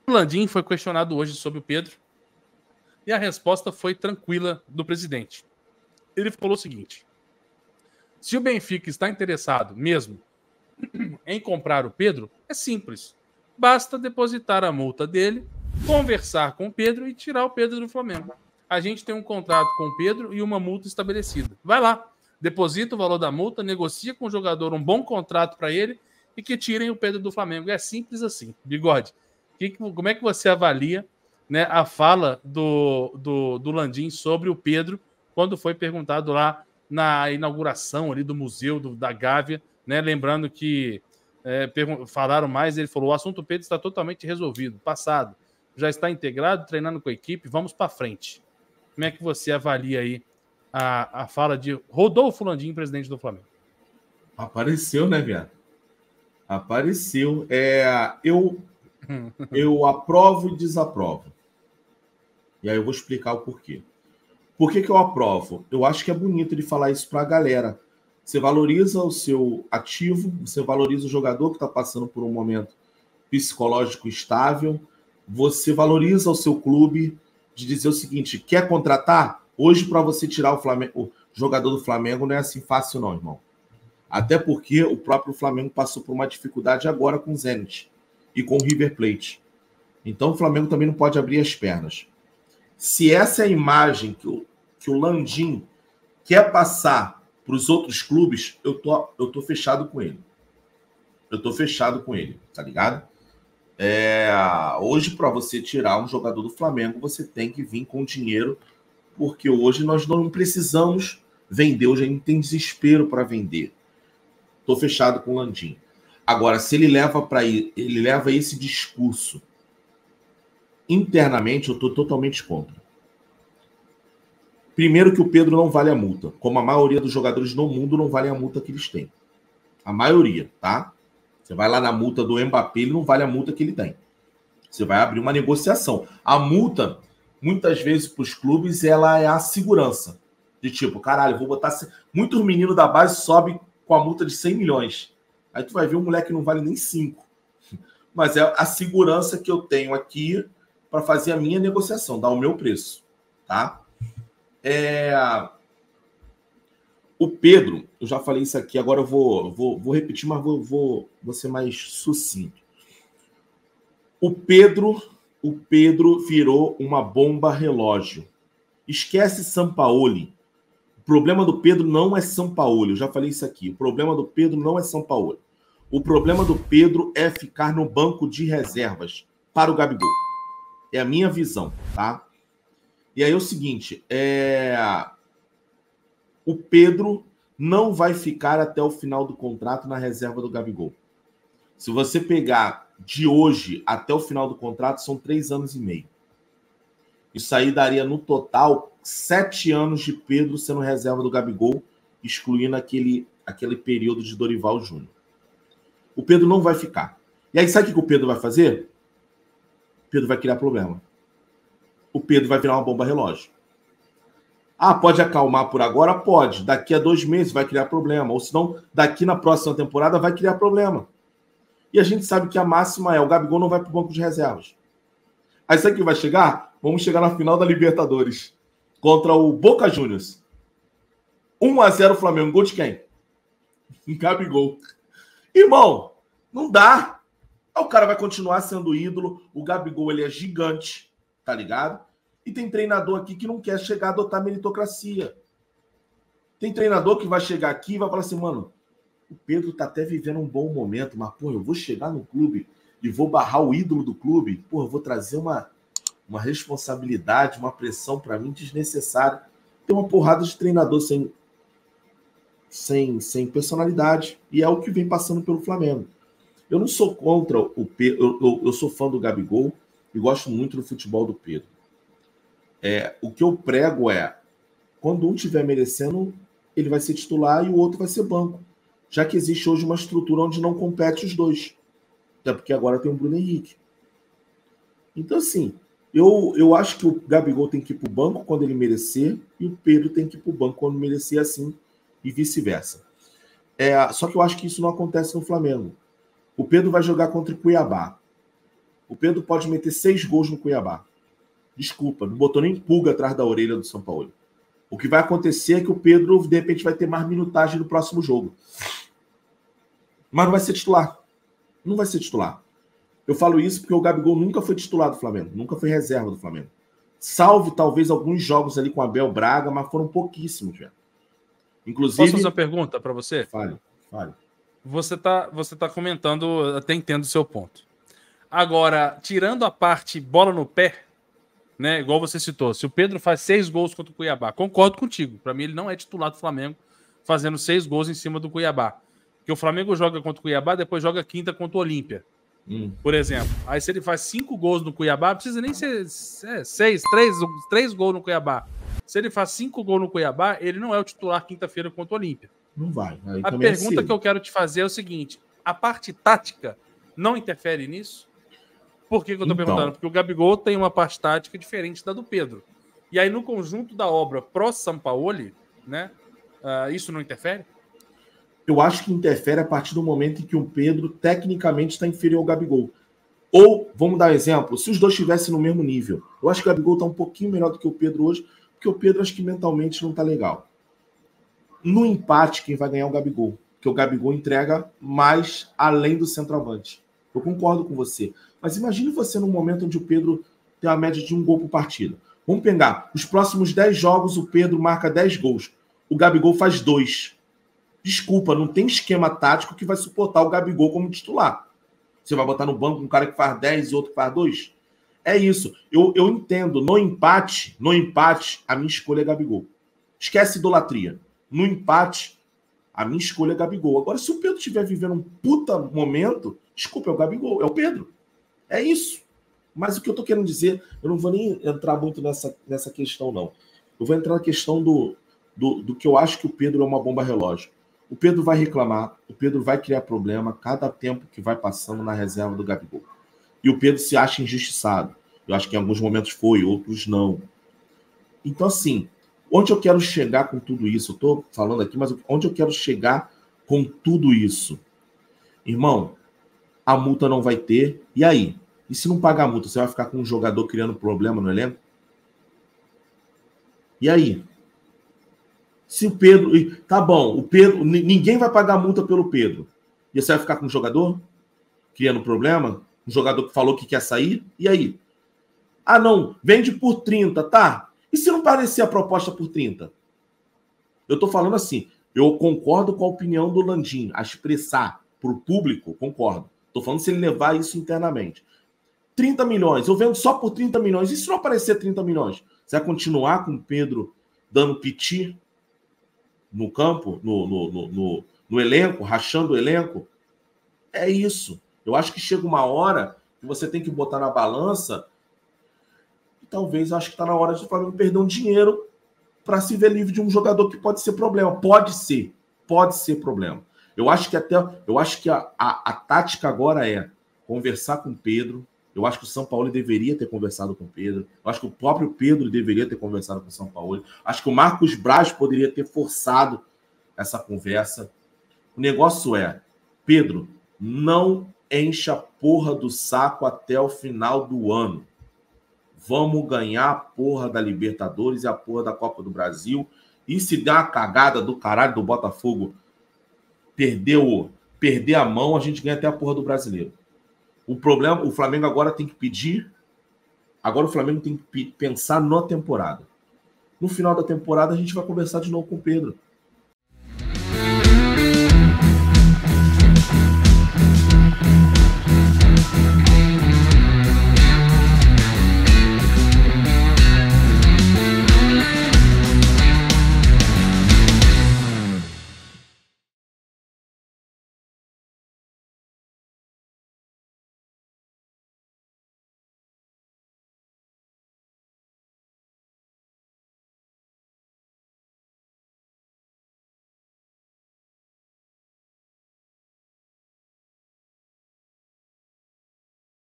O Landim foi questionado hoje sobre o Pedro e a resposta foi tranquila do presidente. Ele falou o seguinte: se o Benfica está interessado mesmo em comprar o Pedro, é simples. Basta depositar a multa dele, conversar com o Pedro e tirar o Pedro do Flamengo. A gente tem um contrato com o Pedro e uma multa estabelecida. Vai lá, deposita o valor da multa, negocia com o jogador um bom contrato para ele e que tirem o Pedro do Flamengo. É simples assim. Bigode, como é que você avalia, né, a fala do Landim sobre o Pedro quando foi perguntado lá na inauguração ali do museu da Gávea, né? Lembrando que falaram mais, ele falou: o assunto Pedro está totalmente resolvido, passado, já está integrado, treinando com a equipe, vamos para frente. Como é que você avalia aí a fala de Rodolfo Landim, presidente do Flamengo? Apareceu, né, viado? Apareceu. Eu aprovo e desaprovo. E aí eu vou explicar o porquê. Por que eu aprovo? Eu acho que é bonito ele falar isso para a galera. Você valoriza o seu ativo, você valoriza o jogador que está passando por um momento psicológico estável, você valoriza o seu clube de dizer o seguinte: quer contratar? Hoje, para você tirar o jogador do Flamengo, não é assim fácil não, irmão. Até porque o próprio Flamengo passou por uma dificuldade agora com o Zenit e com o River Plate. Então o Flamengo também não pode abrir as pernas. Se essa é a imagem que o Landim quer passar para os outros clubes, eu tô fechado com ele. Eu tô fechado com ele, tá ligado? Hoje, para você tirar um jogador do Flamengo, você tem que vir com dinheiro, porque hoje nós não precisamos vender, hoje a gente tem desespero para vender. Tô fechado com o Landim. Agora, se ele leva esse discurso internamente, eu tô totalmente contra. Primeiro que o Pedro não vale a multa, como a maioria dos jogadores no mundo não vale a multa que eles têm. A maioria, tá? Você vai lá na multa do Mbappé, ele não vale a multa que ele tem. Você vai abrir uma negociação. A multa, muitas vezes, para os clubes, ela é a segurança. De tipo, caralho, vou botar... Muitos meninos da base sobem com a multa de 100 milhões. Aí tu vai ver um moleque que não vale nem 5. Mas é a segurança que eu tenho aqui para fazer a minha negociação, dar o meu preço, tá? O Pedro, eu já falei isso aqui, agora eu vou repetir, mas vou ser mais sucinto. O Pedro virou uma bomba relógio. Esquece Sampaoli. O problema do Pedro não é Sampaoli, eu já falei isso aqui. O problema do Pedro não é Sampaoli. O problema do Pedro é ficar no banco de reservas para o Gabigol. É a minha visão, tá? E aí é o seguinte, o Pedro não vai ficar até o final do contrato na reserva do Gabigol. Se você pegar de hoje até o final do contrato, são 3 anos e meio. Isso aí daria, no total, 7 anos de Pedro sendo reserva do Gabigol, excluindo aquele período de Dorival Júnior. O Pedro não vai ficar. E aí, sabe o que o Pedro vai fazer? O Pedro vai criar problema. O Pedro vai virar uma bomba relógio. Pode acalmar por agora? Pode. Daqui a 2 meses vai criar problema. Ou senão, daqui na próxima temporada vai criar problema. E a gente sabe que a máxima é: o Gabigol não vai para o banco de reservas. Aí sabe o que vai chegar? Vamos chegar na final da Libertadores. Contra o Boca Juniors. 1-0 Flamengo. Gol de quem? Gabigol. Irmão, não dá. O cara vai continuar sendo ídolo. O Gabigol, ele é gigante. Tá ligado? E tem treinador aqui que não quer chegar a adotar meritocracia. Tem treinador que vai chegar aqui e vai falar assim: mano, o Pedro tá até vivendo um bom momento, mas, pô, eu vou chegar no clube e vou barrar o ídolo do clube. Pô, eu vou trazer uma responsabilidade, uma pressão para mim desnecessária. Tem uma porrada de treinador sem personalidade. E é o que vem passando pelo Flamengo. Eu não sou contra o Pedro, eu sou fã do Gabigol e gosto muito do futebol do Pedro. O que eu prego é: quando um estiver merecendo, ele vai ser titular e o outro vai ser banco. Já que existe hoje uma estrutura onde não compete os dois. Até porque agora tem o Bruno Henrique. Então, assim, eu acho que o Gabigol tem que ir para o banco quando ele merecer e o Pedro tem que ir para o banco quando merecer, assim, e vice-versa. Só que eu acho que isso não acontece no Flamengo. O Pedro vai jogar contra o Cuiabá. o Pedro pode meter 6 gols no Cuiabá. Desculpa, não botou nem pulga atrás da orelha do São Paulo. O que vai acontecer é que o Pedro, de repente, vai ter mais minutagem no próximo jogo. Mas não vai ser titular. Não vai ser titular. Eu falo isso porque o Gabigol nunca foi titular do Flamengo. Nunca foi reserva do Flamengo. Salve, talvez, alguns jogos ali com Abel Braga, mas foram pouquíssimos, velho. Inclusive... Posso fazer uma pergunta para você? Fale. Você tá comentando, até entendo o seu ponto. Agora, tirando a parte bola no pé, né, igual você citou, se o Pedro faz 6 gols contra o Cuiabá, concordo contigo. Para mim, ele não é titular do Flamengo fazendo 6 gols em cima do Cuiabá. Porque o Flamengo joga contra o Cuiabá, depois joga quinta contra o Olímpia, por exemplo. Aí se ele faz 5 gols no Cuiabá, não precisa nem ser 3 gols no Cuiabá. Se ele faz 5 gols no Cuiabá, ele não é o titular quinta-feira contra o Olímpia. Não vai. A pergunta que eu quero te fazer é o seguinte: a parte tática não interfere nisso? Por que eu estou perguntando? Porque o Gabigol tem uma parte tática diferente da do Pedro. E aí, no conjunto da obra pró-Sampaoli, né, isso não interfere? Eu acho que interfere a partir do momento em que o Pedro tecnicamente está inferior ao Gabigol. Ou, vamos dar um exemplo, se os dois estivessem no mesmo nível. Eu acho que o Gabigol está um pouquinho melhor do que o Pedro hoje, porque o Pedro acho que mentalmente não está legal. No empate, quem vai ganhar é o Gabigol. Porque o Gabigol entrega mais além do centroavante. Eu concordo com você. Mas imagine você num momento onde o Pedro tem uma média de 1 gol por partida. Vamos pegar. Os próximos 10 jogos, o Pedro marca 10 gols. O Gabigol faz 2. Desculpa, não tem esquema tático que vai suportar o Gabigol como titular. Você vai botar no banco um cara que faz 10 e outro que faz 2? É isso. Eu entendo. No empate, a minha escolha é Gabigol. Esquece idolatria. No empate, a minha escolha é Gabigol. Agora, se o Pedro estiver vivendo um puta momento, desculpa, é o Gabigol, é o Pedro. É isso. Mas o que eu tô querendo dizer, eu não vou nem entrar muito nessa questão, não. Eu vou entrar na questão do que eu acho que o Pedro é uma bomba relógio. O Pedro vai reclamar, o Pedro vai criar problema cada tempo que vai passando na reserva do Gabigol. E o Pedro se acha injustiçado. Eu acho que em alguns momentos foi, outros não. Então, assim, onde eu quero chegar com tudo isso? Eu tô falando aqui, mas onde eu quero chegar com tudo isso? Irmão, a multa não vai ter. E aí? E se não pagar a multa, você vai ficar com um jogador criando problema no elenco? E aí? Se o Pedro... Tá bom, o Pedro... Ninguém vai pagar a multa pelo Pedro. E você vai ficar com um jogador criando problema? Um jogador que falou que quer sair? E aí? Ah, não, vende por 30, tá? E se não parecer a proposta por 30? Eu tô falando assim, eu concordo com a opinião do Landim, a expressar para o público, concordo. Tô falando se ele levar isso internamente. 30 milhões, eu vendo só por 30 milhões. E se não aparecer 30 milhões? Você vai continuar com o Pedro dando piti no campo, no elenco, rachando o elenco? É isso. Eu acho que chega uma hora que você tem que botar na balança e talvez acho que está na hora de o Flamengo perder um dinheiro para se ver livre de um jogador que pode ser problema. Pode ser problema. Eu acho que a tática agora é conversar com o Pedro. Eu acho que o São Paulo deveria ter conversado com o Pedro. Eu acho que o próprio Pedro deveria ter conversado com o São Paulo. Acho que o Marcos Braz poderia ter forçado essa conversa. O negócio é, Pedro, não enche a porra do saco até o final do ano. Vamos ganhar a porra da Libertadores e a porra da Copa do Brasil. E se der uma cagada do caralho do Botafogo perder a mão, a gente ganha até a porra do Brasileiro. O problema, o Flamengo agora tem que pedir. Agora o Flamengo tem que pensar na temporada. No final da temporada, a gente vai conversar de novo com o Pedro.